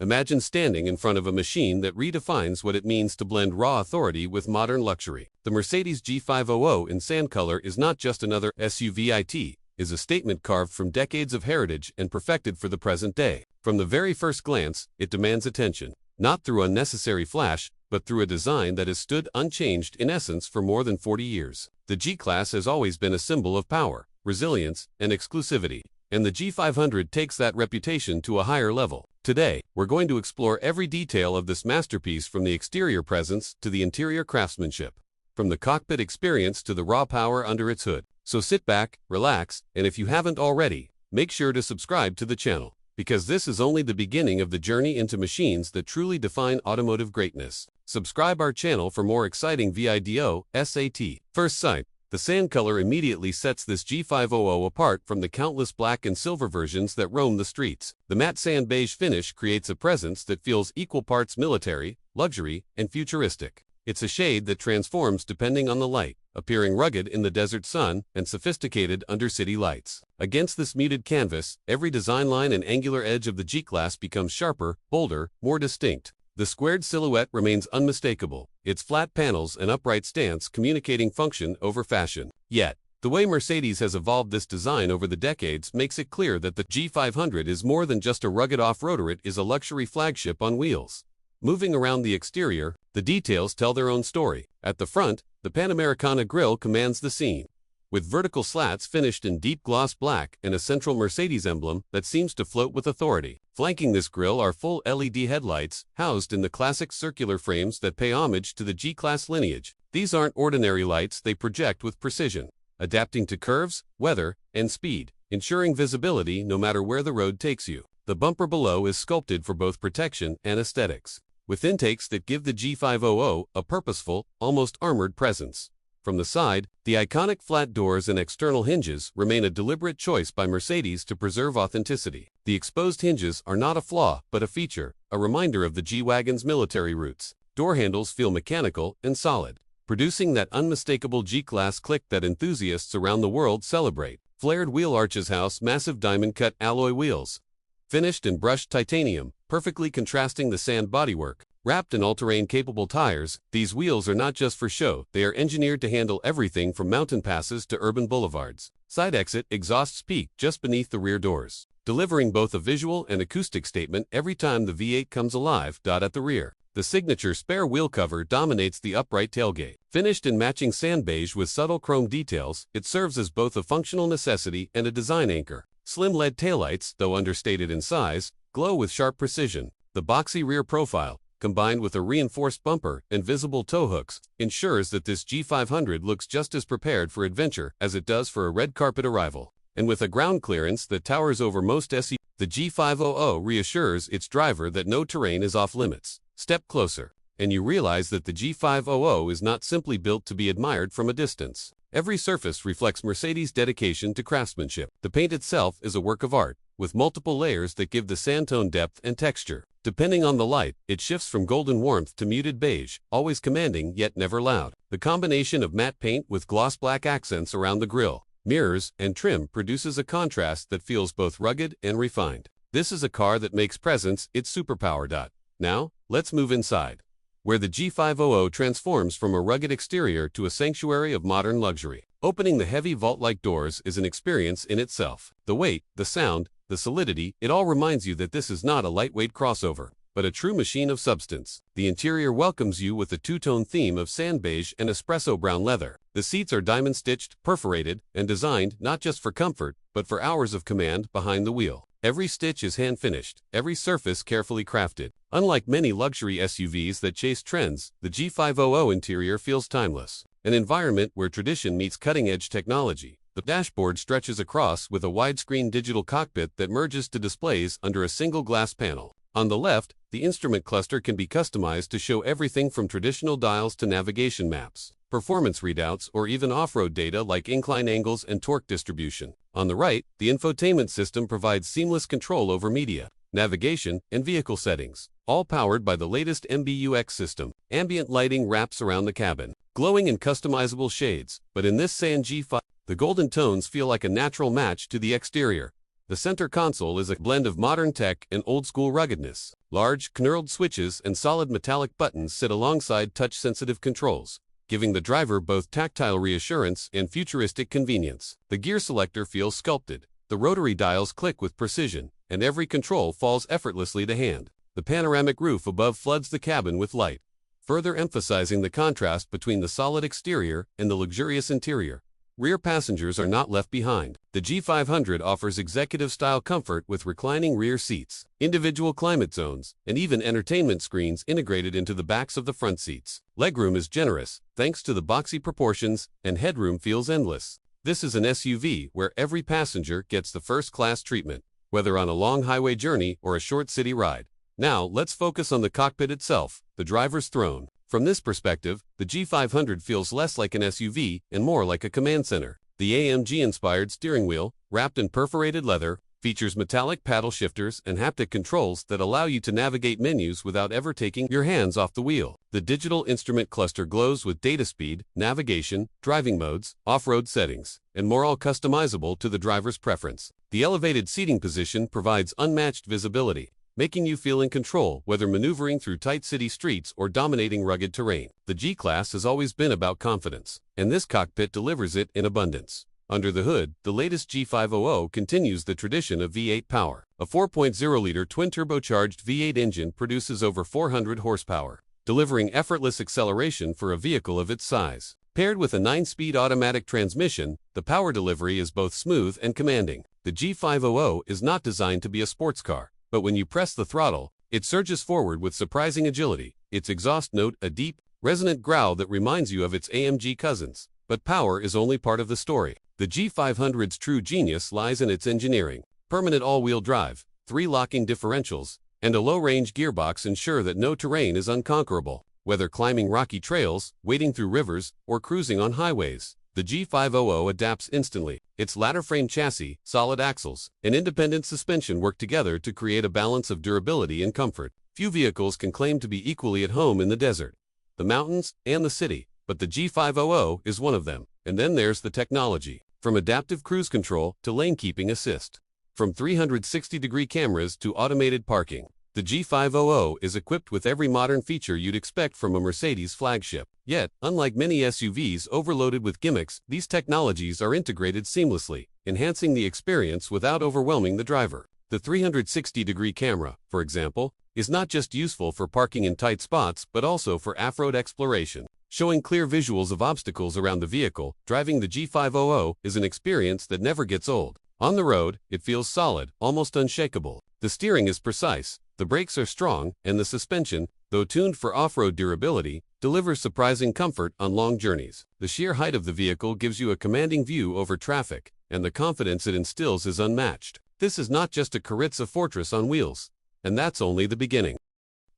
Imagine standing in front of a machine that redefines what it means to blend raw authority with modern luxury. The Mercedes G500 in sand color is not just another SUV. It is a statement carved from decades of heritage and perfected for the present day. From the very first glance, it demands attention, not through unnecessary flash, but through a design that has stood unchanged in essence for more than 40 years. The G-Class has always been a symbol of power, resilience, and exclusivity, and the G500 takes that reputation to a higher level. Today, we're going to explore every detail of this masterpiece, from the exterior presence to the interior craftsmanship, from the cockpit experience to the raw power under its hood. So sit back, relax, and if you haven't already, make sure to subscribe to the channel, because this is only the beginning of the journey into machines that truly define automotive greatness. Subscribe our channel for more exciting videos. First sight, the sand color immediately sets this G500 apart from the countless black and silver versions that roam the streets. The matte sand beige finish creates a presence that feels equal parts military, luxury, and futuristic. It's a shade that transforms depending on the light, appearing rugged in the desert sun and sophisticated under city lights. Against this muted canvas, every design line and angular edge of the G-Class becomes sharper, bolder, more distinct. The squared silhouette remains unmistakable, its flat panels and upright stance communicating function over fashion. Yet, the way Mercedes has evolved this design over the decades makes it clear that the G500 is more than just a rugged off-roader. It is a luxury flagship on wheels. Moving around the exterior, the details tell their own story. At the front, the Panamericana grille commands the scene, with vertical slats finished in deep gloss black and a central Mercedes emblem that seems to float with authority. Flanking this grille are full LED headlights, housed in the classic circular frames that pay homage to the G-Class lineage. These aren't ordinary lights, they project with precision, adapting to curves, weather, and speed, ensuring visibility no matter where the road takes you. The bumper below is sculpted for both protection and aesthetics, with intakes that give the G500 a purposeful, almost armored presence. From the side, the iconic flat doors and external hinges remain a deliberate choice by Mercedes to preserve authenticity. The exposed hinges are not a flaw, but a feature, a reminder of the G-Wagon's military roots. Door handles feel mechanical and solid, producing that unmistakable G-Class click that enthusiasts around the world celebrate. Flared wheel arches house massive diamond-cut alloy wheels, finished in brushed titanium, perfectly contrasting the sand bodywork. Wrapped in all-terrain capable tires, these wheels are not just for show, they are engineered to handle everything from mountain passes to urban boulevards. Side exit exhausts peak just beneath the rear doors, delivering both a visual and acoustic statement every time the V8 comes alive. At the rear, the signature spare wheel cover dominates the upright tailgate. Finished in matching sand beige with subtle chrome details, it serves as both a functional necessity and a design anchor. Slim LED taillights, though understated in size, glow with sharp precision. The boxy rear profile, combined with a reinforced bumper and visible tow hooks, ensures that this G500 looks just as prepared for adventure as it does for a red carpet arrival. And with a ground clearance that towers over most SUVs, the G500 reassures its driver that no terrain is off limits. Step closer, and you realize that the G500 is not simply built to be admired from a distance. Every surface reflects Mercedes' dedication to craftsmanship. The paint itself is a work of art, with multiple layers that give the sandtone depth and texture. Depending on the light, it shifts from golden warmth to muted beige, always commanding yet never loud. The combination of matte paint with gloss black accents around the grille, mirrors, and trim produces a contrast that feels both rugged and refined. This is a car that makes presence its superpower. Now, let's move inside, where the G500 transforms from a rugged exterior to a sanctuary of modern luxury. Opening the heavy vault-like doors is an experience in itself. The weight, the sound, the solidity, it all reminds you that this is not a lightweight crossover, but a true machine of substance. The interior welcomes you with a two-tone theme of sand beige and espresso brown leather. The seats are diamond-stitched, perforated, and designed not just for comfort, but for hours of command behind the wheel. Every stitch is hand-finished, every surface carefully crafted. Unlike many luxury SUVs that chase trends, the G500 interior feels timeless, an environment where tradition meets cutting-edge technology. The dashboard stretches across with a widescreen digital cockpit that merges to displays under a single glass panel. On the left, the instrument cluster can be customized to show everything from traditional dials to navigation maps, performance readouts, or even off-road data like incline angles and torque distribution. On the right, the infotainment system provides seamless control over media, navigation, and vehicle settings, all powered by the latest MBUX system. Ambient lighting wraps around the cabin, glowing in customizable shades, but in this sand G5, the golden tones feel like a natural match to the exterior. The center console is a blend of modern tech and old-school ruggedness. Large, knurled switches and solid metallic buttons sit alongside touch-sensitive controls, giving the driver both tactile reassurance and futuristic convenience. The gear selector feels sculpted. The rotary dials click with precision, and every control falls effortlessly to hand. The panoramic roof above floods the cabin with light, further emphasizing the contrast between the solid exterior and the luxurious interior. Rear passengers are not left behind. The G500 offers executive-style comfort with reclining rear seats, individual climate zones, and even entertainment screens integrated into the backs of the front seats. Legroom is generous, thanks to the boxy proportions, and headroom feels endless. This is an SUV where every passenger gets the first-class treatment, whether on a long highway journey or a short city ride. Now, let's focus on the cockpit itself, the driver's throne. From this perspective, the G500 feels less like an SUV and more like a command center. The AMG-inspired steering wheel, wrapped in perforated leather, features metallic paddle shifters and haptic controls that allow you to navigate menus without ever taking your hands off the wheel. The digital instrument cluster glows with data speed, navigation, driving modes, off-road settings, and more, all customizable to the driver's preference. The elevated seating position provides unmatched visibility, making you feel in control whether maneuvering through tight city streets or dominating rugged terrain. The G-Class has always been about confidence, and this cockpit delivers it in abundance. Under the hood, the latest G500 continues the tradition of V8 power. A 4.0-liter twin-turbocharged V8 engine produces over 400 horsepower, delivering effortless acceleration for a vehicle of its size. Paired with a 9-speed automatic transmission, the power delivery is both smooth and commanding. The G500 is not designed to be a sports car, but when you press the throttle, it surges forward with surprising agility. Its exhaust note a deep, resonant growl that reminds you of its AMG cousins. But power is only part of the story. The G500's true genius lies in its engineering. Permanent all-wheel drive, 3 locking differentials, and a low-range gearbox ensure that no terrain is unconquerable. Whether climbing rocky trails, wading through rivers, or cruising on highways, the G500 adapts instantly. Its ladder-frame chassis, solid axles, and independent suspension work together to create a balance of durability and comfort. Few vehicles can claim to be equally at home in the desert, the mountains, and the city, but the G500 is one of them. And then there's the technology. From adaptive cruise control to lane-keeping assist. From 360-degree cameras to automated parking, the G500 is equipped with every modern feature you'd expect from a Mercedes flagship. Yet, unlike many SUVs overloaded with gimmicks, these technologies are integrated seamlessly, enhancing the experience without overwhelming the driver. The 360-degree camera, for example, is not just useful for parking in tight spots but also for off-road exploration. Showing clear visuals of obstacles around the vehicle, driving the G500 is an experience that never gets old. On the road, it feels solid, almost unshakable. The steering is precise, the brakes are strong, and the suspension, though tuned for off-road durability, delivers surprising comfort on long journeys. The sheer height of the vehicle gives you a commanding view over traffic, and the confidence it instills is unmatched. This is not just a Carrizza fortress on wheels, and that's only the beginning.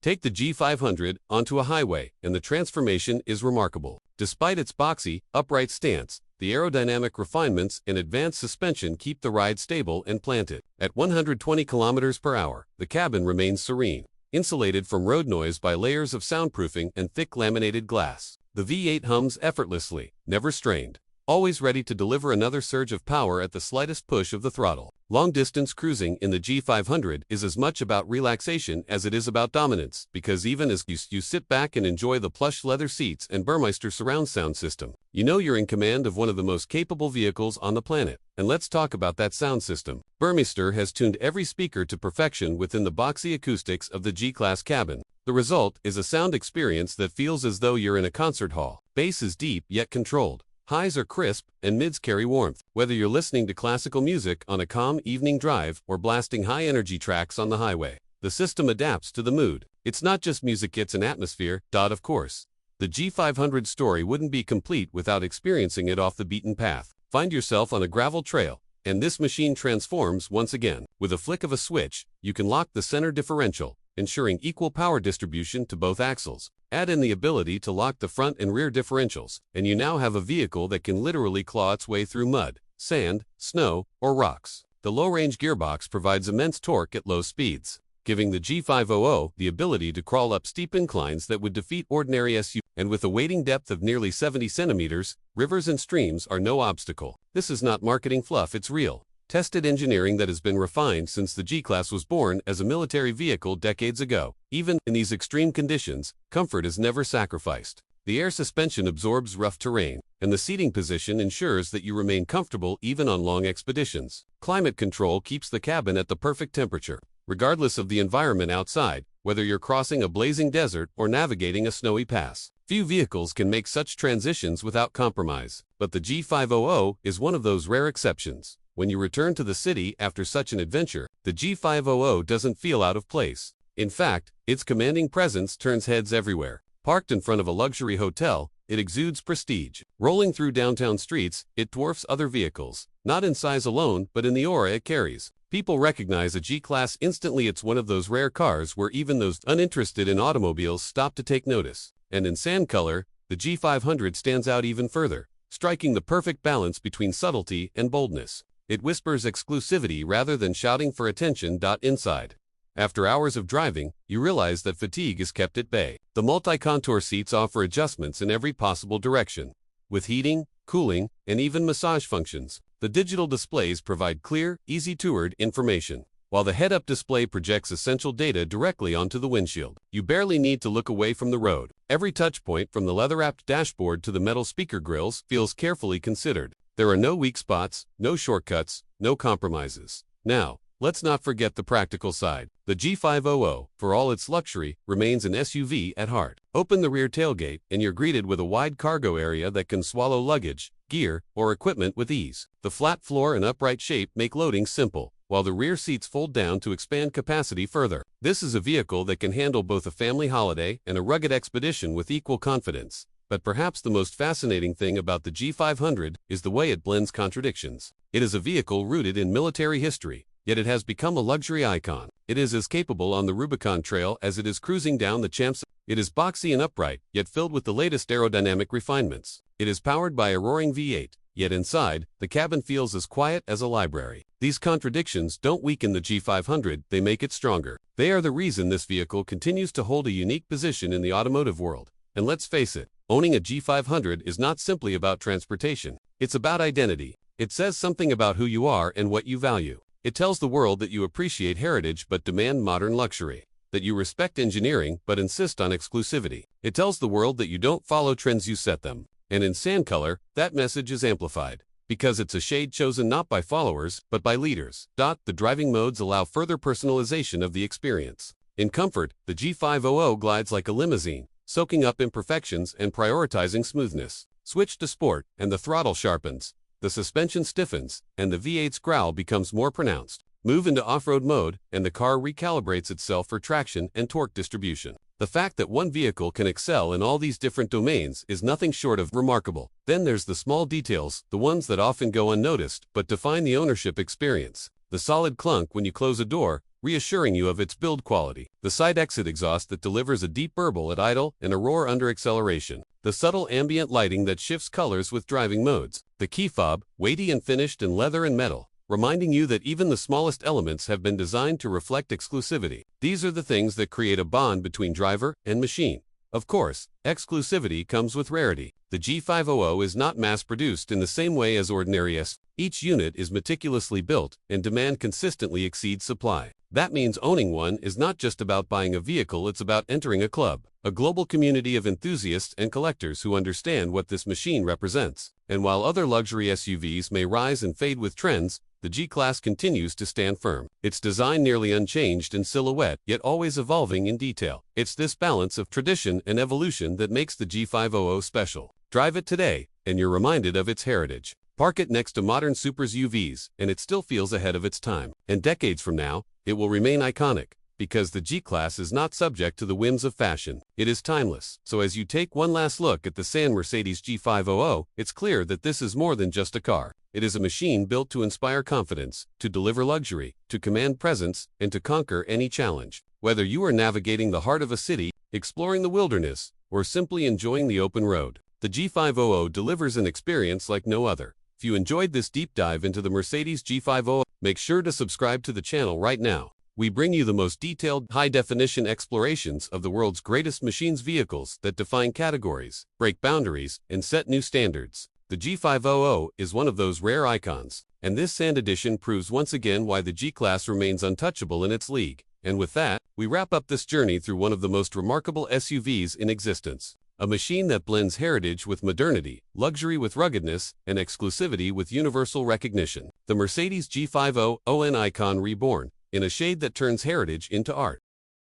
Take the G500 onto a highway, and the transformation is remarkable. Despite its boxy, upright stance, the aerodynamic refinements and advanced suspension keep the ride stable and planted. At 120 km per hour, the cabin remains serene, insulated from road noise by layers of soundproofing and thick laminated glass. The V8 hums effortlessly, never strained, always ready to deliver another surge of power at the slightest push of the throttle. Long-distance cruising in the G500 is as much about relaxation as it is about dominance, because even as you sit back and enjoy the plush leather seats and Burmeister surround sound system, you know you're in command of one of the most capable vehicles on the planet. And let's talk about that sound system. Burmeister has tuned every speaker to perfection within the boxy acoustics of the G-Class cabin. The result is a sound experience that feels as though you're in a concert hall. Bass is deep yet controlled. Highs are crisp, and mids carry warmth. Whether you're listening to classical music on a calm evening drive or blasting high-energy tracks on the highway, the system adapts to the mood. It's not just music, it's an atmosphere. Of course, the G500 story wouldn't be complete without experiencing it off the beaten path. Find yourself on a gravel trail, and this machine transforms once again. With a flick of a switch, you can lock the center differential, ensuring equal power distribution to both axles. Add in the ability to lock the front and rear differentials, and you now have a vehicle that can literally claw its way through mud, sand, snow, or rocks. The low-range gearbox provides immense torque at low speeds, giving the G500 the ability to crawl up steep inclines that would defeat ordinary SUVs. And with a wading depth of nearly 70 centimeters, rivers and streams are no obstacle. This is not marketing fluff, it's real. tested engineering that has been refined since the G-Class was born as a military vehicle decades ago. Even in these extreme conditions, comfort is never sacrificed. The air suspension absorbs rough terrain, and the seating position ensures that you remain comfortable even on long expeditions. Climate control keeps the cabin at the perfect temperature, regardless of the environment outside, whether you're crossing a blazing desert or navigating a snowy pass. Few vehicles can make such transitions without compromise, but the G500 is one of those rare exceptions. When you return to the city after such an adventure, the G500 doesn't feel out of place. In fact, its commanding presence turns heads everywhere. Parked in front of a luxury hotel, it exudes prestige. Rolling through downtown streets, it dwarfs other vehicles, not in size alone, but in the aura it carries. People recognize a G-Class instantly. It's one of those rare cars where even those uninterested in automobiles stop to take notice. And in sand color, the G500 stands out even further, striking the perfect balance between subtlety and boldness. It whispers exclusivity rather than shouting for attention. Inside, after hours of driving, you realize that fatigue is kept at bay. The multi-contour seats offer adjustments in every possible direction, with heating, cooling, and even massage functions. The digital displays provide clear, easy-to-read information, while the head-up display projects essential data directly onto the windshield. You barely need to look away from the road. Every touchpoint, from the leather-wrapped dashboard to the metal speaker grills, feels carefully considered. There are no weak spots, no shortcuts, no compromises. Now, let's not forget the practical side. The G500, for all its luxury, remains an SUV at heart. Open the rear tailgate, and you're greeted with a wide cargo area that can swallow luggage, gear, or equipment with ease. The flat floor and upright shape make loading simple, while the rear seats fold down to expand capacity further. This is a vehicle that can handle both a family holiday and a rugged expedition with equal confidence. But perhaps the most fascinating thing about the G500 is the way it blends contradictions. It is a vehicle rooted in military history, yet it has become a luxury icon. It is as capable on the Rubicon Trail as it is cruising down the Champs. It is boxy and upright, yet filled with the latest aerodynamic refinements. It is powered by a roaring V8, yet inside, the cabin feels as quiet as a library. These contradictions don't weaken the G500, they make it stronger. They are the reason this vehicle continues to hold a unique position in the automotive world. And let's face it, owning a G500 is not simply about transportation. It's about identity. It says something about who you are and what you value. It tells the world that you appreciate heritage but demand modern luxury, that you respect engineering but insist on exclusivity. It tells the world that you don't follow trends, you set them. And in sand color, that message is amplified, because it's a shade chosen not by followers, but by leaders. The driving modes allow further personalization of the experience. In comfort, the G500 glides like a limousine, soaking up imperfections and prioritizing smoothness. Switch to sport, and the throttle sharpens, the suspension stiffens, and the V8's growl becomes more pronounced. Move into off-road mode, and the car recalibrates itself for traction and torque distribution. The fact that one vehicle can excel in all these different domains is nothing short of remarkable. Then there's the small details, the ones that often go unnoticed but define the ownership experience. The solid clunk when you close a door, reassuring you of its build quality. The side exit exhaust that delivers a deep burble at idle and a roar under acceleration. The subtle ambient lighting that shifts colors with driving modes. The key fob, weighty and finished in leather and metal, reminding you that even the smallest elements have been designed to reflect exclusivity. These are the things that create a bond between driver and machine. Of course, exclusivity comes with rarity. The G500 is not mass-produced in the same way as ordinary S. Each unit is meticulously built, and demand consistently exceeds supply. That means owning one is not just about buying a vehicle, it's about entering a club, a global community of enthusiasts and collectors who understand what this machine represents. And while other luxury SUVs may rise and fade with trends, the G-Class continues to stand firm. Its design nearly unchanged in silhouette, yet always evolving in detail. It's this balance of tradition and evolution that makes the G500 special. Drive it today, and you're reminded of its heritage. Park it next to modern Supers UVs, and it still feels ahead of its time. And decades from now, it will remain iconic, because the G-Class is not subject to the whims of fashion. It is timeless. So as you take one last look at the San Mercedes G500, it's clear that this is more than just a car. It is a machine built to inspire confidence, to deliver luxury, to command presence, and to conquer any challenge. Whether you are navigating the heart of a city, exploring the wilderness, or simply enjoying the open road, the G500 delivers an experience like no other. If you enjoyed this deep dive into the Mercedes G500, make sure to subscribe to the channel right now. We bring you the most detailed, high-definition explorations of the world's greatest machines, vehicles that define categories, break boundaries, and set new standards. The G500 is one of those rare icons, and this Sand Edition proves once again why the G-Class remains untouchable in its league. And with that, we wrap up this journey through one of the most remarkable SUVs in existence. A machine that blends heritage with modernity, luxury with ruggedness, and exclusivity with universal recognition. The Mercedes G500 icon reborn, in a shade that turns heritage into art.